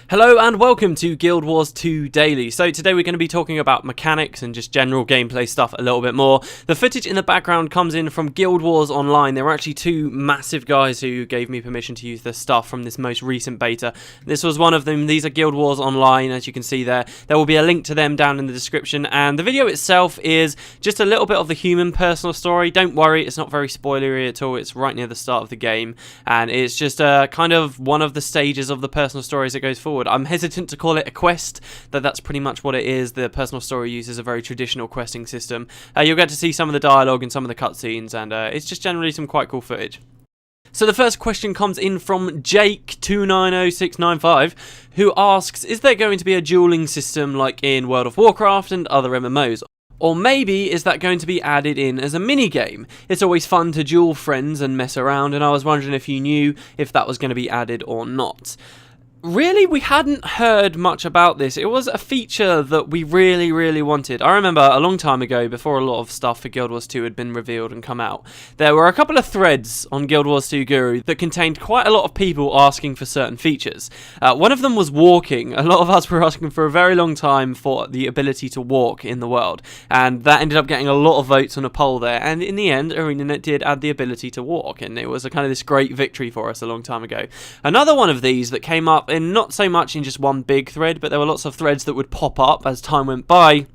Hello and welcome to Guild Wars 2 Daily. So today we're going to be talking about mechanics and just general gameplay stuff a little bit more. The footage in the background comes in from Guild Wars Online. There were actually two massive guys who gave me permission to use their stuff from this most recent beta. This was one of them. These are Guild Wars Online, as you can see there. There will be a link to them down in the description, and the video itself is just a little bit of the human personal story. Don't worry, it's not very spoilery at all. It's right near the start of the game, and it's just kind of one of the stages of the personal story as it goes forward. I'm hesitant to call it a quest, though that's pretty much what it is. The personal story uses a very traditional questing system. You'll get to see some of the dialogue and some of the cutscenes, and it's just generally some quite cool footage. So the first question comes in from Jake290695, who asks, is there going to be a dueling system like in World of Warcraft and other MMOs? Or maybe is that going to be added in as a mini-game? It's always fun to duel friends and mess around, and I was wondering if you knew if that was going to be added or not. Really, we hadn't heard much about this. It was a feature that we really wanted. I remember a long time ago, before a lot of stuff for Guild Wars 2 had been revealed and come out, there were a couple of threads on Guild Wars 2 Guru that contained quite a lot of people asking for certain features. One of them was walking. A lot of us were asking for a very long time for the ability to walk in the world, and that ended up getting a lot of votes on a poll there, and in the end, ArenaNet did add the ability to walk, and it was a kind of this great victory for us a long time ago. Another one of these that came up and not so much in just one big thread, but there were lots of threads that would pop up as time went by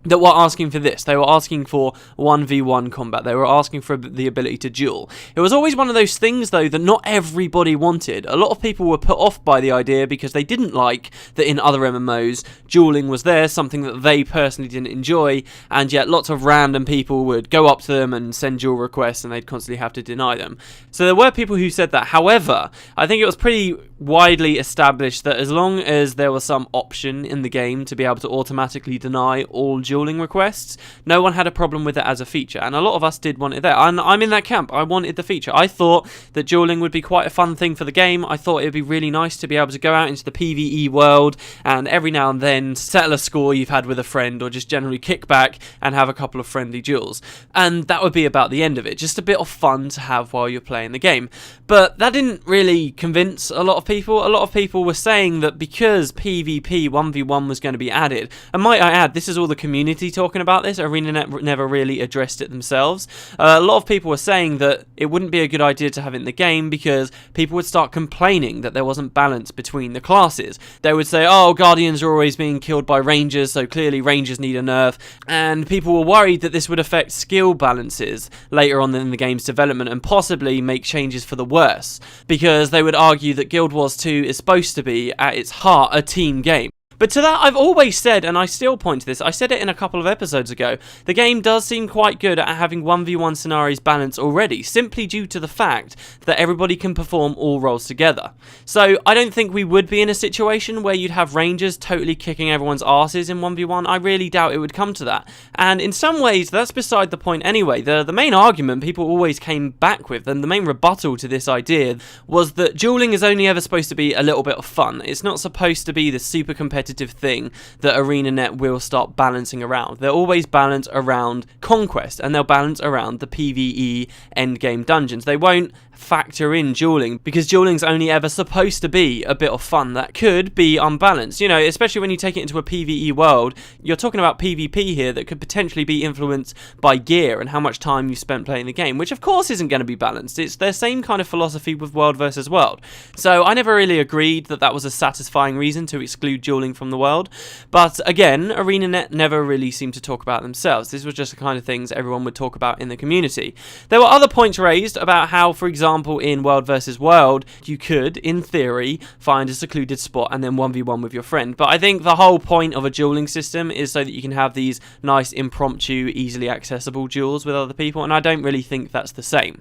that were asking for this. They were asking for 1v1 combat. They were asking for the ability to duel. It was always one of those things, though, that not everybody wanted. A lot of people were put off by the idea because they didn't like that in other MMOs, dueling was there, something that they personally didn't enjoy, and yet lots of random people would go up to them and send duel requests, and they'd constantly have to deny them. So there were people who said that. However, I think it was pretty widely established that as long as there was some option in the game to be able to automatically deny all dueling requests, no one had a problem with it as a feature, and a lot of us did want it there, and I'm in that camp. I wanted the feature. I thought that dueling would be quite a fun thing for the game. I thought it would be really nice to be able to go out into the PvE world and every now and then settle a score you've had with a friend, or just generally kick back and have a couple of friendly duels, and that would be about the end of it. Just a bit of fun to have while you're playing the game. But that didn't really convince a lot of people. A lot of people were saying that because PvP 1v1 was going to be added, and might I add, this is all the community talking about this, ArenaNet never really addressed it themselves. A lot of people were saying that it wouldn't be a good idea to have it in the game because people would start complaining that there wasn't balance between the classes. They would say, oh, Guardians are always being killed by Rangers, so clearly Rangers need a nerf, and people were worried that this would affect skill balances later on in the game's development and possibly make changes for the worse, because they would argue that Guild Wars 2 is supposed to be, at its heart, a team game. But to that, I've always said, and I still point to this, I said it in a couple of episodes ago, the game does seem quite good at having 1v1 scenarios balanced already, simply due to the fact that everybody can perform all roles together. So I don't think we would be in a situation where you'd have Rangers totally kicking everyone's asses in 1v1. I really doubt it would come to that. And in some ways, that's beside the point anyway. The main argument people always came back with, and the main rebuttal to this idea, was that dueling is only ever supposed to be a little bit of fun. It's not supposed to be the super competitive thing that ArenaNet will start balancing around. They'll always balance around conquest, and they'll balance around the PvE endgame dungeons. They won't factor in dueling, because dueling's only ever supposed to be a bit of fun that could be unbalanced. You know, especially when you take it into a PvE world, you're talking about PvP here that could potentially be influenced by gear and how much time you spent playing the game, which of course isn't going to be balanced. It's their same kind of philosophy with world versus world. So I never really agreed that that was a satisfying reason to exclude dueling from the world. But again, ArenaNet never really seemed to talk about themselves. This was just the kind of things everyone would talk about in the community. There were other points raised about how, for example, in World versus World, you could, in theory, find a secluded spot and then 1v1 with your friend. But I think the whole point of a dueling system is so that you can have these nice, impromptu, easily accessible duels with other people, and I don't really think that's the same.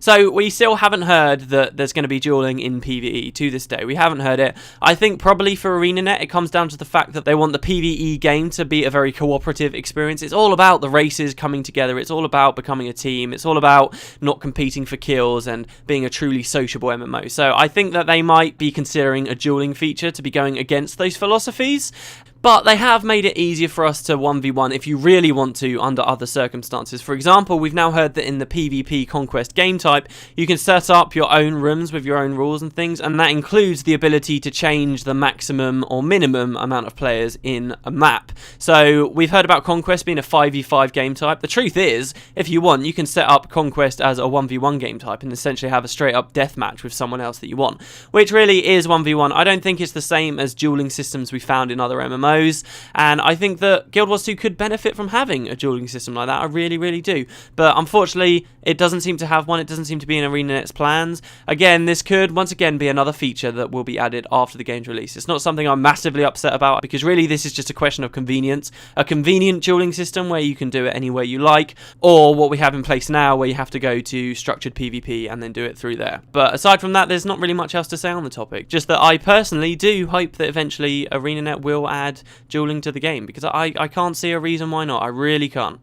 So we still haven't heard that there's going to be dueling in PvE to this day. We haven't heard it. I think probably for ArenaNet, it comes down to the fact that they want the PvE game to be a very cooperative experience. It's all about the races coming together. It's all about becoming a team. It's all about not competing for kills and being a truly sociable MMO. So I think that they might be considering a dueling feature to be going against those philosophies. But they have made it easier for us to 1v1 if you really want to under other circumstances. For example, we've now heard that in the PvP Conquest game type, you can set up your own rooms with your own rules and things, and that includes the ability to change the maximum or minimum amount of players in a map. So we've heard about Conquest being a 5v5 game type. The truth is, if you want, you can set up Conquest as a 1v1 game type and essentially have a straight up deathmatch with someone else that you want, which really is 1v1. I don't think it's the same as dueling systems we found in other MMOs. And I think that Guild Wars 2 could benefit from having a dueling system like that. I really, really do. But unfortunately, it doesn't seem to have one. It doesn't seem to be in ArenaNet's plans. Again, this could, once again, be another feature that will be added after the game's release. It's not something I'm massively upset about, because really this is just a question of convenience. A convenient dueling system where you can do it anywhere you like, or what we have in place now where you have to go to structured PvP and then do it through there. But aside from that, there's not really much else to say on the topic. Just that I personally do hope that eventually ArenaNet will add dueling to the game, because I can't see a reason why not. I really can't.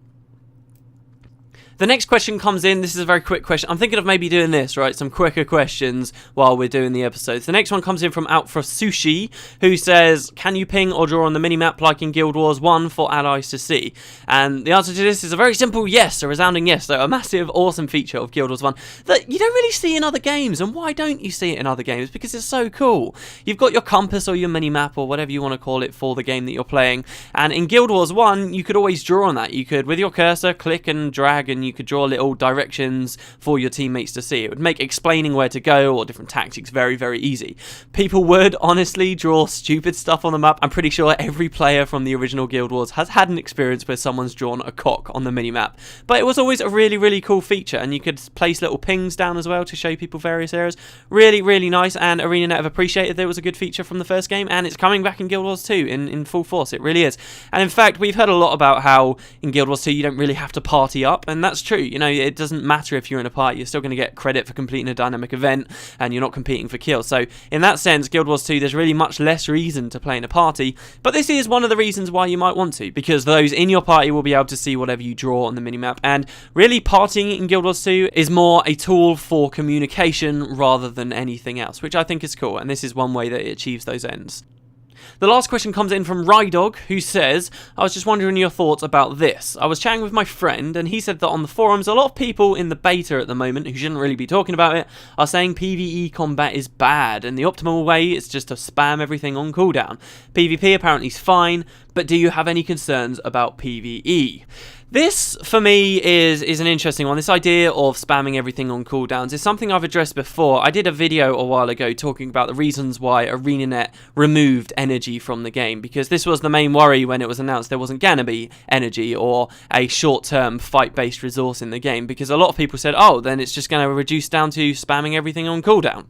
The next question comes in. This is a very quick question. I'm thinking of maybe doing this, right? Some quicker questions while we're doing the episodes. The next one comes in from Out for Sushi, who says, can you ping or draw on the minimap like in Guild Wars 1 for allies to see? And the answer to this is a very simple yes, a resounding yes. So a massive, awesome feature of Guild Wars 1 that you don't really see in other games. And why don't you see it in other games? Because it's so cool. You've got your compass or your minimap or whatever you want to call it for the game that you're playing. And in Guild Wars 1, you could always draw on that. You could, with your cursor, click and drag, and you could draw little directions for your teammates to see. It would make explaining where to go or different tactics very, very easy. People would honestly draw stupid stuff on the map. I'm pretty sure every player from the original Guild Wars has had an experience where someone's drawn a cock on the minimap. But it was always a really, really cool feature, and you could place little pings down as well to show people various areas. Really, really nice, and ArenaNet have appreciated that it was a good feature from the first game, and it's coming back in Guild Wars 2 in full force. It really is. And in fact, we've heard a lot about how in Guild Wars 2 you don't really have to party up, and that's true. You know, it doesn't matter if you're in a party, you're still going to get credit for completing a dynamic event, and you're not competing for kills. So in that sense, Guild Wars 2, there's really much less reason to play in a party, but this is one of the reasons why you might want to, because those in your party will be able to see whatever you draw on the minimap, and really partying in Guild Wars 2 is more a tool for communication rather than anything else, which I think is cool, and this is one way that it achieves those ends. The last question comes in from Rydog, who says, I was just wondering your thoughts about this. I was chatting with my friend, and he said that on the forums, a lot of people in the beta at the moment, who shouldn't really be talking about it, are saying PvE combat is bad, and the optimal way is just to spam everything on cooldown. PvP apparently is fine, but do you have any concerns about PvE? This, for me, is an interesting one. This idea of spamming everything on cooldowns is something I've addressed before. I did a video a while ago talking about the reasons why ArenaNet removed energy from the game, because this was the main worry when it was announced there wasn't going to be energy or a short-term fight-based resource in the game, because a lot of people said, oh, then it's just going to reduce down to spamming everything on cooldown.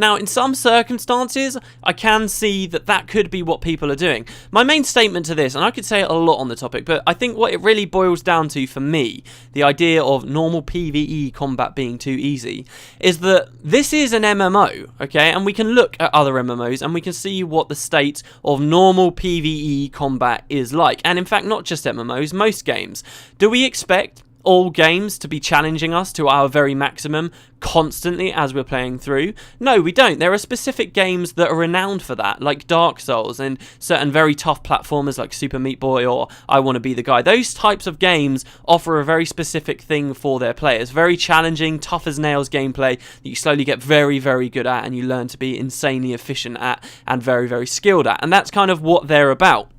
Now, in some circumstances, I can see that that could be what people are doing. My main statement to this, and I could say a lot on the topic, but I think what it really boils down to for me, the idea of normal PvE combat being too easy, is that this is an MMO, okay? And we can look at other MMOs and we can see what the state of normal PvE combat is like. And in fact, not just MMOs, most games. Do we expect all games to be challenging us to our very maximum constantly as we're playing through? No, we don't. There are specific games that are renowned for that, like Dark Souls, and certain very tough platformers like Super Meat Boy or I Want to Be the Guy. Those types of games offer a very specific thing for their players. Very challenging, tough as nails gameplay that you slowly get very, very good at and you learn to be insanely efficient at and very, very skilled at. And that's kind of what they're about.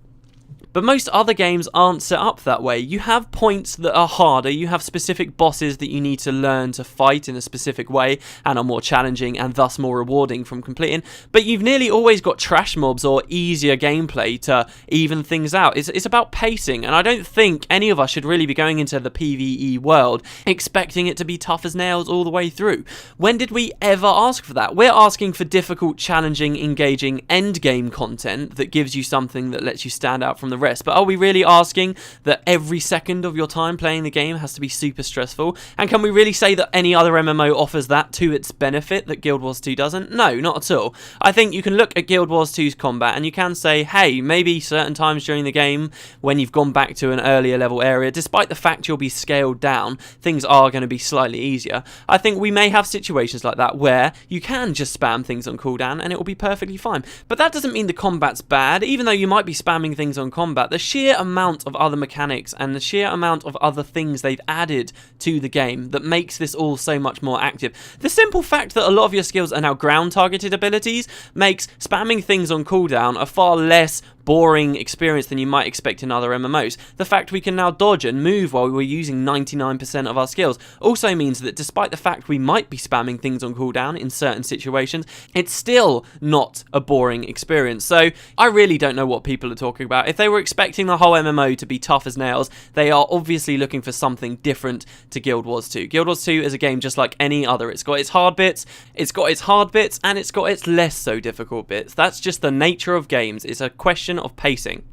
But most other games aren't set up that way. You have points that are harder, you have specific bosses that you need to learn to fight in a specific way and are more challenging and thus more rewarding from completing, but you've nearly always got trash mobs or easier gameplay to even things out. It's about pacing, and I don't think any of us should really be going into the PvE world expecting it to be tough as nails all the way through. When did we ever ask for that? We're asking for difficult, challenging, engaging endgame content that gives you something that lets you stand out from the rest. But are we really asking that every second of your time playing the game has to be super stressful? And can we really say that any other MMO offers that to its benefit that Guild Wars 2 doesn't? No, not at all. I think you can look at Guild Wars 2's combat and you can say, hey, maybe certain times during the game when you've gone back to an earlier level area, despite the fact you'll be scaled down, things are going to be slightly easier. I think we may have situations like that where you can just spam things on cooldown and it will be perfectly fine. But that doesn't mean the combat's bad. Even though you might be spamming things on combat, the sheer amount of other mechanics and the sheer amount of other things they've added to the game that makes this all so much more active. The simple fact that a lot of your skills are now ground targeted abilities makes spamming things on cooldown a far less boring experience than you might expect in other MMOs. The fact we can now dodge and move while we're using 99% of our skills also means that despite the fact we might be spamming things on cooldown in certain situations, it's still not a boring experience. So I really don't know what people are talking about. If they were expecting the whole MMO to be tough as nails, they are obviously looking for something different to Guild Wars 2. Guild Wars 2 is a game just like any other. It's got its hard bits, and it's got its less so difficult bits. That's just the nature of games. It's a question of pacing.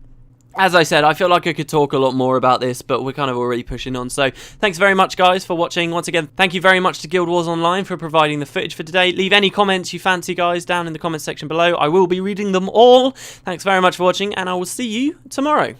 As I said, I feel like I could talk a lot more about this, but we're kind of already pushing on. So thanks very much, guys, for watching. Once again, thank you very much to Guild Wars Online for providing the footage for today. Leave any comments you fancy, guys, down in the comments section below. I will be reading them all. Thanks very much for watching, and I will see you tomorrow.